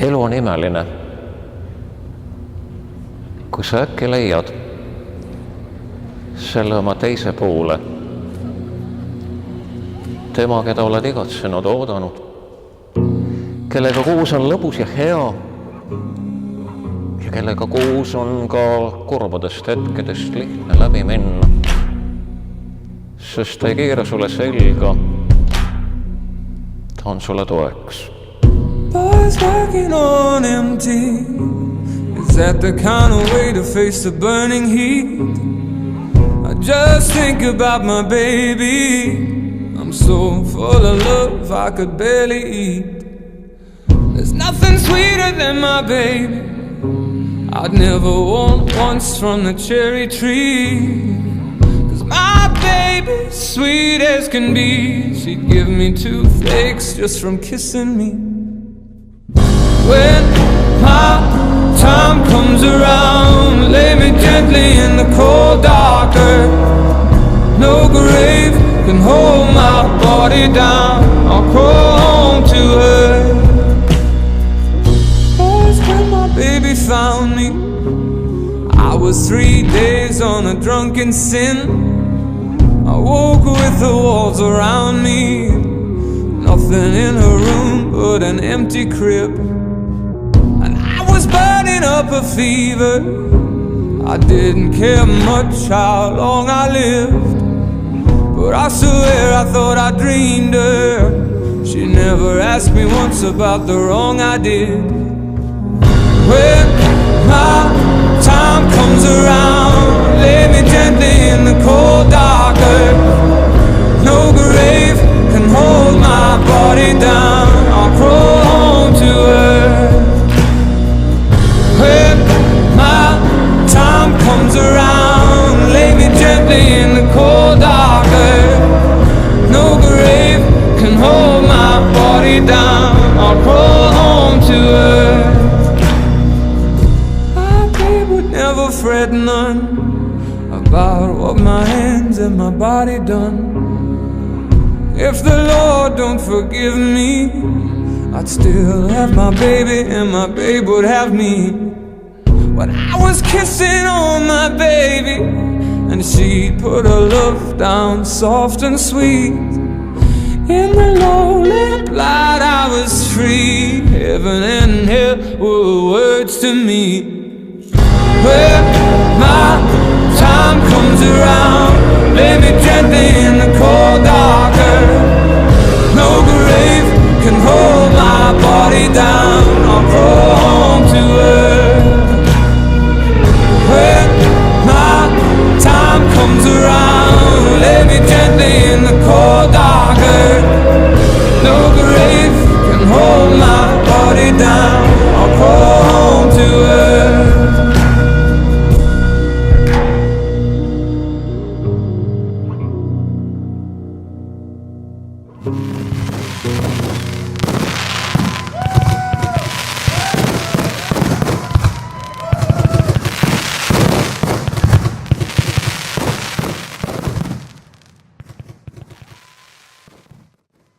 elu on imeline, kui sa äkki leiad selle oma teise poole, tema, keda oled igatsenud, oodanud, kellega koos on lõbus ja hea ja kellega koos on ka kurbadest hetkedest lihtne läbi minna, sest ta ei keera sulle selga, ta on sulle toeks. Boys working on empty. Is that the kind of way to face the burning heat? I just think about my baby. I'm so full of love I could barely eat. There's nothing sweeter than my baby. I'd never want once from the cherry tree. 'Cause my baby's sweet as can be. She'd give me toothaches just from kissing me. When my time comes around, lay me gently in the cold dark earth. No grave can hold my body down. I'll crawl home to her. Boys, when my baby found me, I was 3 days on a drunken sin. I woke with the walls around me, nothing in her room but an empty crib. Burning up a fever, I didn't care much how long I lived, but I swear I thought I dreamed her. She never asked me once about the wrong I did. When my time comes around, lay me gently in the cold dark earth. No grave can hold my body down. I'll crawl home to her. When my time comes around, lay me gently in the cold dark earth. No grave can hold my body down. I'll crawl home to her. My babe would never fret none about what my hands and my body done. If the Lord don't forgive me, I'd still have my baby and my babe would have me. When I was kissing on my baby, and she'd put her love down soft and sweet. In the lonely light I was free. Heaven and hell were words to me. When my time comes around, lay me gently in the cold dark